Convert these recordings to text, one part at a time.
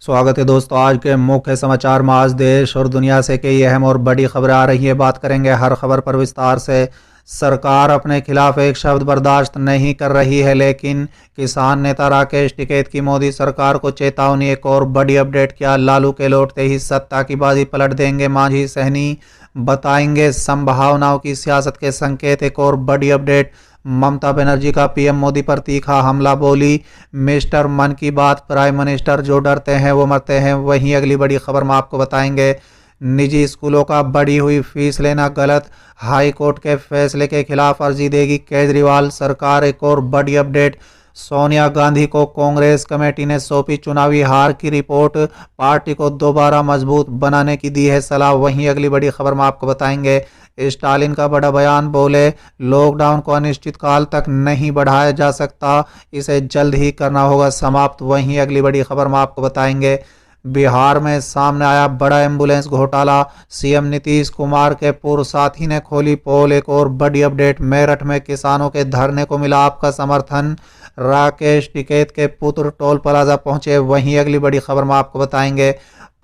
स्वागत है दोस्तों। आज के मुख्य समाचार में आज देश और दुनिया से कई अहम और बड़ी खबरें आ रही है। बात करेंगे हर खबर पर विस्तार से। सरकार अपने खिलाफ एक शब्द बर्दाश्त नहीं कर रही है, लेकिन किसान नेता राकेश टिकैत की मोदी सरकार को चेतावनी। एक और बड़ी अपडेट, क्या लालू के लौटते ही सत्ता की बाजी पलट देंगे मांझी सहनी? बताएंगे संभावनाओं की सियासत के संकेत। एक और बड़ी अपडेट, ममता बनर्जी का पीएम मोदी पर तीखा हमला, बोली मिस्टर मन की बात, प्राइम मिनिस्टर जो डरते हैं वो मरते हैं। वहीं अगली बड़ी खबर में आपको बताएंगे निजी स्कूलों का बढ़ी हुई फीस लेना गलत, हाई कोर्ट के फैसले के खिलाफ अर्जी देगी केजरीवाल सरकार। एक और बड़ी अपडेट, सोनिया गांधी को कांग्रेस कमेटी ने सौंपी चुनावी हार की रिपोर्ट, पार्टी को दोबारा मजबूत बनाने की दी है सलाह। वहीं अगली बड़ी खबर में आपको बताएंगे स्टालिन का बड़ा बयान, बोले लॉकडाउन को अनिश्चित काल तक नहीं बढ़ाया जा सकता, इसे जल्द ही करना होगा समाप्त। वहीं अगली बड़ी खबर में आपको बताएंगे बिहार में सामने आया बड़ा एम्बुलेंस घोटाला, सीएम नीतीश कुमार के पूर्व साथी ने खोली पोल। एक और बड़ी अपडेट, मेरठ में किसानों के धरने को मिला आपका समर्थन, राकेश टिकैत के पुत्र टोल प्लाजा पहुंचे। वहीं अगली बड़ी खबर में आपको बताएंगे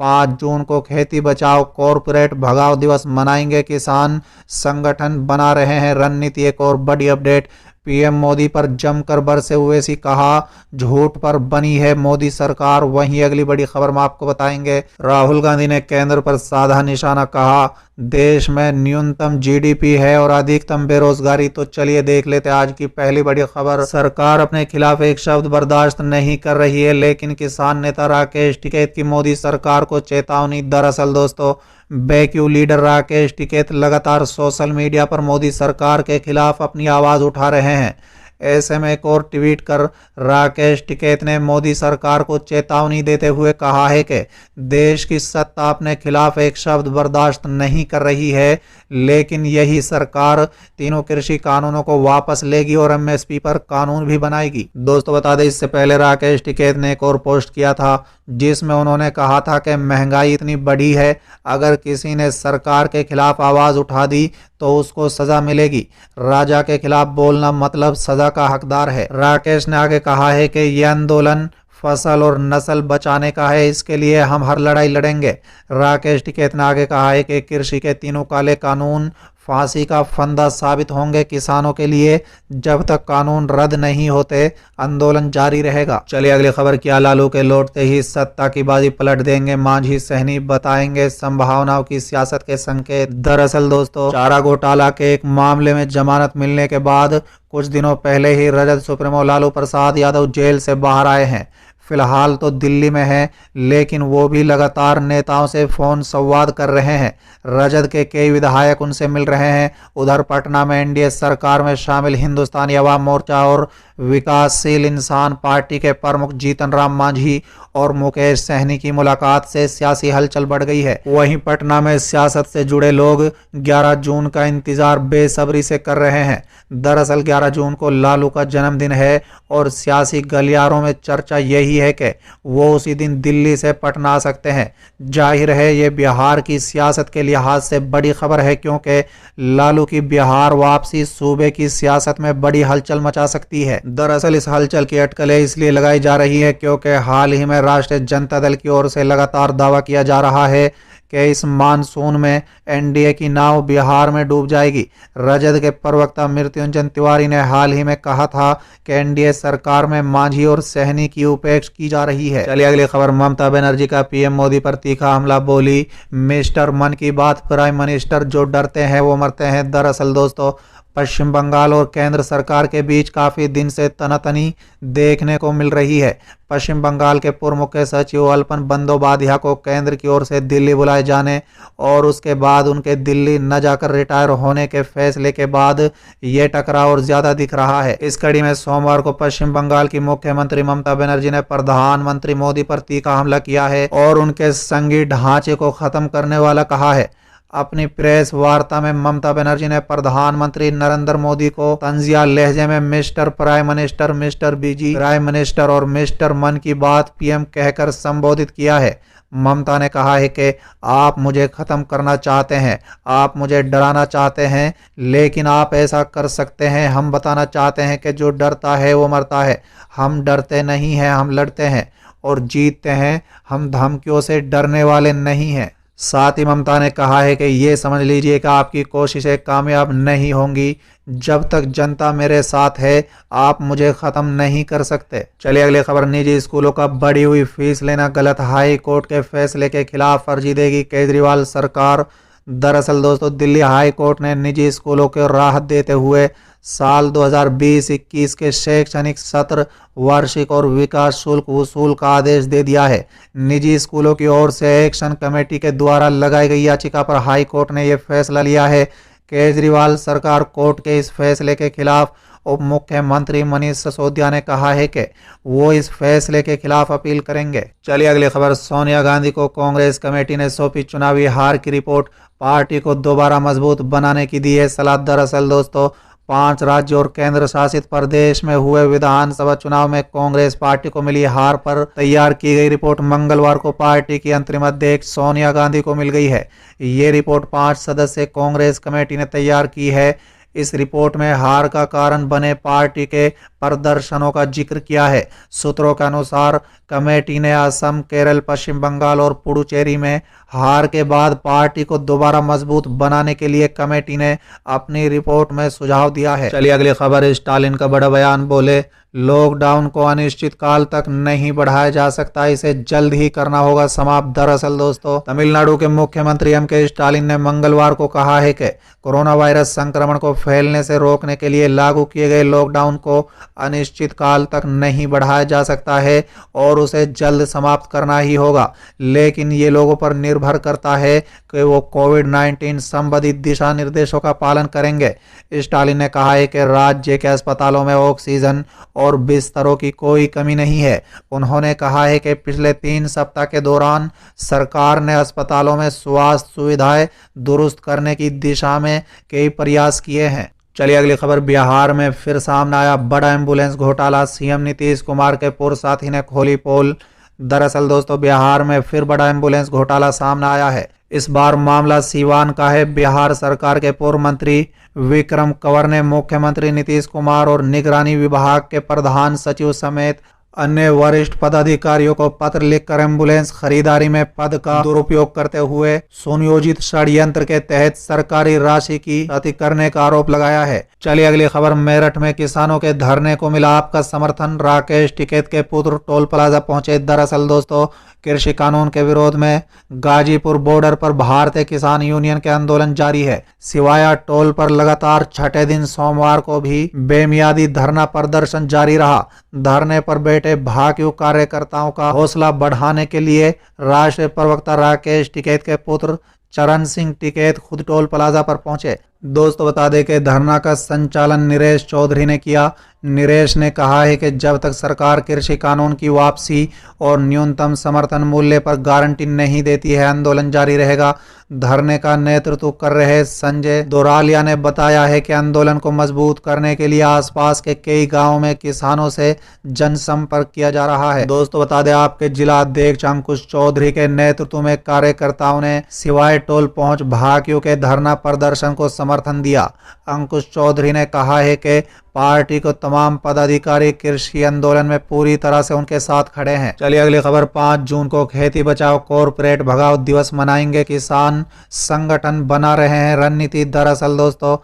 5 जून को खेती बचाओ कॉरपोरेट भगाओ दिवस मनाएंगे, किसान संगठन बना रहे हैं रणनीति। एक और बड़ी अपडेट, पीएम मोदी पर जमकर बरसे ओवैसी, कहा झूठ पर बनी है मोदी सरकार। वहीं अगली बड़ी खबर में आपको बताएंगे राहुल गांधी ने केंद्र पर साधा निशाना, कहा देश में न्यूनतम जीडीपी है और अधिकतम बेरोजगारी। तो चलिए देख लेते हैं आज की पहली बड़ी खबर। सरकार अपने खिलाफ एक शब्द बर्दाश्त नहीं कर रही है, लेकिन किसान नेता राकेश टिकैत की मोदी सरकार को चेतावनी। दरअसल दोस्तों, बैक्यू लीडर राकेश टिकैत लगातार सोशल मीडिया पर मोदी सरकार के खिलाफ अपनी आवाज उठा रहे हैं। ऐसे में एक और ट्वीट कर राकेश टिकैत ने मोदी सरकार को चेतावनी देते हुए कहा है कि देश की सत्ता अपने खिलाफ एक शब्द बर्दाश्त नहीं कर रही है, लेकिन यही सरकार तीनों कृषि कानूनों को वापस लेगी और एमएसपी पर कानून भी बनाएगी। दोस्तों बता दें, इससे पहले राकेश टिकैत ने एक और पोस्ट किया था जिसमें उन्होंने कहा था कि महंगाई इतनी बढ़ी है, अगर किसी ने सरकार के खिलाफ आवाज उठा दी तो उसको सजा मिलेगी। राजा के खिलाफ बोलना मतलब सजा का हकदार है। राकेश ने आगे कहा है कि यह आंदोलन फसल और नस्ल बचाने का है, इसके लिए हम हर लड़ाई लड़ेंगे। राकेश टिकैत ने आगे कहा है कि कृषि के तीनों काले कानून फांसी का फंदा साबित होंगे किसानों के लिए। जब तक कानून रद्द नहीं होते आंदोलन जारी रहेगा। चलिए अगली खबर, क्या लालू के लौटते ही सत्ता की बाजी पलट देंगे मांझी सहनी? बताएंगे संभावनाओं की सियासत के संकेत। दरअसल दोस्तों, चारा घोटाला के एक मामले में जमानत मिलने के बाद कुछ दिनों पहले ही रजत सुप्रीमो लालू प्रसाद यादव जेल से बाहर आए हैं। फिलहाल तो दिल्ली में है, लेकिन वो भी लगातार नेताओं से फोन संवाद कर रहे हैं। रजत के कई विधायक उनसे मिल रहे हैं। उधर पटना में एनडीए सरकार में शामिल हिंदुस्तानी अवाम मोर्चा और विकासशील इंसान पार्टी के प्रमुख जीतन राम मांझी और मुकेश सहनी की मुलाकात से सियासी हलचल बढ़ गई है। वहीं पटना में सियासत से जुड़े लोग 11 जून का इंतजार बेसब्री से कर रहे हैं। दरअसल 11 जून को लालू का जन्मदिन है और सियासी गलियारों में चर्चा यही है कि वो उसी दिन दिल्ली से पटना आ सकते हैं। जाहिर है ये बिहार की सियासत के लिहाज से बड़ी खबर है, क्योंकि लालू की बिहार वापसी सूबे की सियासत में बड़ी हलचल मचा सकती है। दरअसल इस हलचल की अटकलें इसलिए लगाई जा रही है क्योंकि हाल ही में राष्ट्रीय जनता दल की ओर से लगातार दावा किया जा रहा है कि इस मानसून में एनडीए की नाव बिहार में डूब जाएगी। रजत के प्रवक्ता मृत्युंजय तिवारी ने हाल ही में कहा था कि एनडीए सरकार में मांझी और सहनी की उपेक्षा की जा रही है। चलिए अगली खबर, ममता बनर्जी का पीएम मोदी पर तीखा हमला, बोली मिस्टर मन की बात, प्राइम मिनिस्टर जो डरते हैं वो मरते हैं। दरअसल दोस्तों, पश्चिम बंगाल और केंद्र सरकार के बीच काफी दिन से तनातनी देखने को मिल रही है। पश्चिम बंगाल के पूर्व मुख्य सचिव अल्पन बंदोपाध्याय को केंद्र की ओर से दिल्ली बुलाए जाने और उसके बाद उनके दिल्ली न जाकर रिटायर होने के फैसले के बाद ये टकराव और ज्यादा दिख रहा है। इस कड़ी में सोमवार को पश्चिम बंगाल की मुख्यमंत्री ममता बनर्जी ने प्रधानमंत्री मोदी पर तीखा हमला किया है और उनके संघीय ढांचे को खत्म करने वाला कहा है। अपनी प्रेस वार्ता में ममता बनर्जी ने प्रधानमंत्री नरेंद्र मोदी को तंजिया लहजे में मिस्टर प्राइम मिनिस्टर, मिस्टर बीजी प्राइम मिनिस्टर और मिस्टर मन की बात पीएम कहकर संबोधित किया है। ममता ने कहा है कि आप मुझे खत्म करना चाहते हैं, आप मुझे डराना चाहते हैं, लेकिन आप ऐसा कर सकते हैं। हम बताना चाहते हैं कि जो डरता है वो मरता है। हम डरते नहीं हैं, हम लड़ते हैं और जीतते हैं। हम धमकियों से डरने वाले नहीं हैं। साथ ही ममता ने कहा है कि ये समझ लीजिए कि आपकी कोशिशें कामयाब नहीं होंगी। जब तक जनता मेरे साथ है आप मुझे खत्म नहीं कर सकते। चलिए अगली खबर। निजी स्कूलों का बढ़ी हुई फीस लेना गलत, हाई कोर्ट के फैसले के खिलाफ अर्जी देगी केजरीवाल सरकार। दरअसल दोस्तों, दिल्ली हाई कोर्ट ने निजी स्कूलों को राहत देते हुए साल 2020-21 के शैक्षणिक सत्र, वार्षिक और विकास शुल्क वसूल का आदेश दे दिया है। निजी स्कूलों की ओर से एक्शन कमेटी के द्वारा लगाई गई याचिका पर हाई कोर्ट ने यह फैसला लिया है। केजरीवाल सरकार कोर्ट के इस फैसले के खिलाफ उप मुख्यमंत्री मनीष सिसोदिया ने कहा है कि वो इस फैसले के खिलाफ अपील करेंगे। चलिए अगली खबर। सोनिया गांधी को कांग्रेस कमेटी ने सौंपी चुनावी हार की रिपोर्ट, पार्टी को दोबारा मजबूत बनाने की दी है सलाह। दरअसल दोस्तों, 5 राज्यों और केंद्र शासित प्रदेश में हुए विधानसभा चुनाव में कांग्रेस पार्टी को मिली हार पर तैयार की गई रिपोर्ट मंगलवार को पार्टी की अंतरिम अध्यक्ष सोनिया गांधी को मिल गई है। ये रिपोर्ट 5 सदस्यीय कांग्रेस कमेटी ने तैयार की है। इस रिपोर्ट में हार का कारण बने पार्टी के प्रदर्शनों का जिक्र किया है। सूत्रों के अनुसार कमेटी ने असम, केरल, पश्चिम बंगाल और पुडुचेरी में हार के बाद पार्टी को दोबारा मजबूत बनाने के लिए कमेटी ने अपनी रिपोर्ट में सुझाव दिया है। चलिए अगली खबर। स्टालिन का बड़ा बयान, बोले लॉकडाउन को अनिश्चित काल तक नहीं बढ़ाया जा सकता, इसे जल्द ही करना होगा समाप्त। दरअसल दोस्तों, तमिलनाडु के मुख्यमंत्री एम.के. स्टालिन ने मंगलवार को कहा है कि कोरोना वायरस संक्रमण को फैलने से रोकने के लिए लागू किए गए लॉकडाउन को अनिश्चित काल तक नहीं बढ़ाया जा सकता है और उसे जल्द समाप्त करना ही होगा। लेकिन ये लोगों पर निर्भर करता है कि वो कोविड-19 संबंधित दिशा निर्देशों का पालन करेंगे। स्टालिन ने कहा है कि राज्य के अस्पतालों में ऑक्सीजन और बिस्तरों की कोई कमी नहीं है। उन्होंने कहा है कि पिछले 3 सप्ताह के दौरान सरकार ने अस्पतालों में स्वास्थ्य सुविधाएं दुरुस्त करने की दिशा में कई प्रयास किए हैं। चलिए अगली खबर। बिहार में फिर सामने आया बड़ा एम्बुलेंस घोटाला, सीएम नीतीश कुमार के पूर्व साथी ने खोली पोल। दरअसल दोस्तों, बिहार में फिर बड़ा एम्बुलेंस घोटाला सामने आया है। इस बार मामला सीवान का है। बिहार सरकार के पूर्व मंत्री विक्रम कंवर ने मुख्यमंत्री नीतीश कुमार और निगरानी विभाग के प्रधान सचिव समेत अन्य वरिष्ठ पदाधिकारियों को पत्र लिखकर एम्बुलेंस खरीदारी में पद का दुरुपयोग करते हुए सुनियोजित षड्यंत्र के तहत सरकारी राशि की क्षति करने का आरोप लगाया है। चलिए अगली खबर। मेरठ में किसानों के धरने को मिला आपका समर्थन, राकेश टिकैत के पुत्र टोल प्लाजा पहुंचे। दरअसल दोस्तों, कृषि कानून के विरोध में गाजीपुर बॉर्डर पर भारतीय किसान यूनियन के आंदोलन जारी है। सिवाया टोल पर लगातार 6ठे दिन सोमवार को भी बेमियादी धरना प्रदर्शन जारी रहा। धरने पर बैठे भाकियू कार्यकर्ताओं का हौसला बढ़ाने के लिए राष्ट्रीय प्रवक्ता राकेश टिकैत के पुत्र चरण सिंह टिकैत खुद टोल प्लाजा पर पहुंचे। दोस्तों, बता दें कि धरना का संचालन नरेश चौधरी ने किया। नरेश ने कहा है कि जब तक सरकार कृषि कानून की वापसी और न्यूनतम समर्थन मूल्य पर गारंटी नहीं देती है, आंदोलन जारी रहेगा। धरने का नेतृत्व कर रहे संजय दोरालिया ने बताया है कि आंदोलन को मजबूत करने के लिए आसपास के कई गांवों में किसानों से जनसंपर्क किया जा रहा है। दोस्तों, बता दें आपके जिला अध्यक्ष अंकुश चौधरी के नेतृत्व में कार्यकर्ताओं ने सिवाय टोल पहुंच भाकियों के धरना प्रदर्शन को समर्थन दिया। अंकुश चौधरी ने कहा है कि पार्टी को तमाम पदाधिकारी कृषि आंदोलन में पूरी तरह से उनके साथ खड़े हैं। चलिए अगली खबर। 5 जून को खेती बचाओ कॉरपोरेट भगाओ दिवस मनाएंगे किसान, संगठन बना रहे हैं रणनीति। दरअसल दोस्तों,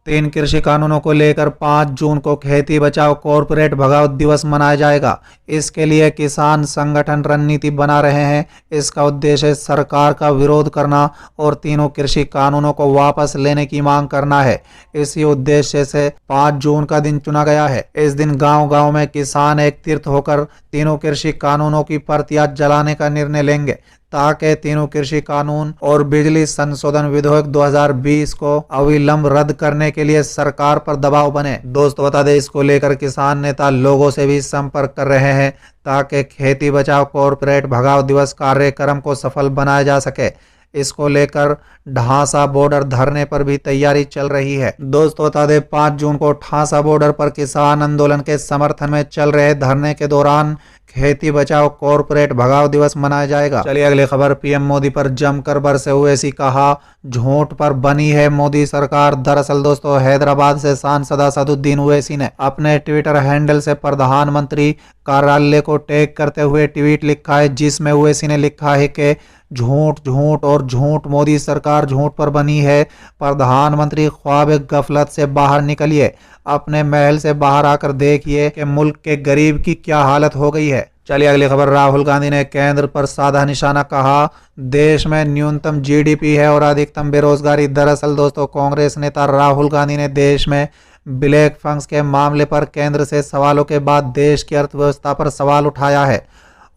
3 कृषि कानूनों को लेकर 5 जून को खेती बचाओ कॉरपोरेट भगाओ दिवस मनाया जाएगा। इसके लिए किसान संगठन रणनीति बना रहे हैं। इसका उद्देश्य सरकार का विरोध करना और तीनों कृषि कानूनों को वापस लेने की मांग करना है। इसी उद्देश्य से 5 जून का दिन चुना गया है। इस दिन गांव-गांव में किसान एकत्रित होकर तीनों कृषि कानूनों की प्रतियां जलाने का निर्णय लेंगे ताकि तीनों कृषि कानून और बिजली संशोधन विधेयक 2020 को अविलंब रद्द करने के लिए सरकार पर दबाव बने। दोस्तों, बता दें इसको लेकर किसान नेता लोगों से भी संपर्क कर रहे हैं ताकि खेती बचाओ कॉरपोरेट भगाओ दिवस कार्यक्रम को सफल बनाया जा सके। इसको लेकर ढांसा बॉर्डर धरने पर भी तैयारी चल रही है। दोस्तों, बता दें 5 जून को ढांसा बॉर्डर पर किसान आंदोलन के समर्थन में चल रहे धरने के दौरान खेती बचाओ कॉरपोरेट भगाओ दिवस मनाया जाएगा। चलिए अगली खबर, पीएम मोदी पर जमकर बरसे ओवैसी, कहा झूठ पर बनी है मोदी सरकार। दरअसल दोस्तों, हैदराबाद से सांसद असदुद्दीन ओवैसी ने अपने ट्विटर हैंडल से प्रधानमंत्री कार्यालय को टैग करते हुए ट्वीट लिखा है, जिसमें ओवैसी ने लिखा है कि झूठ झूठ और झूठ, मोदी सरकार झूठ पर बनी है। प्रधानमंत्री ख्वाब गफलत से बाहर निकलिए, अपने महल से बाहर आकर देखिए कि मुल्क के गरीब की क्या हालत हो गई है। चलिए अगली खबर, राहुल गांधी ने केंद्र पर साधा निशाना, कहा देश में न्यूनतम जीडीपी है और अधिकतम बेरोजगारी। दरअसल दोस्तों, कांग्रेस नेता राहुल गांधी ने देश में ब्लैक फंड्स के मामले पर केंद्र से सवालों के बाद देश की अर्थव्यवस्था पर सवाल उठाया है।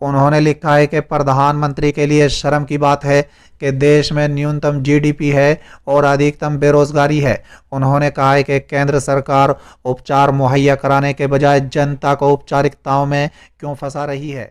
उन्होंने लिखा है कि प्रधानमंत्री के लिए शर्म की बात है कि देश में न्यूनतम जीडीपी है और अधिकतम बेरोजगारी है। उन्होंने कहा है कि केंद्र सरकार उपचार मुहैया कराने के बजाय जनता को औपचारिकताओं में क्यों फंसा रही है।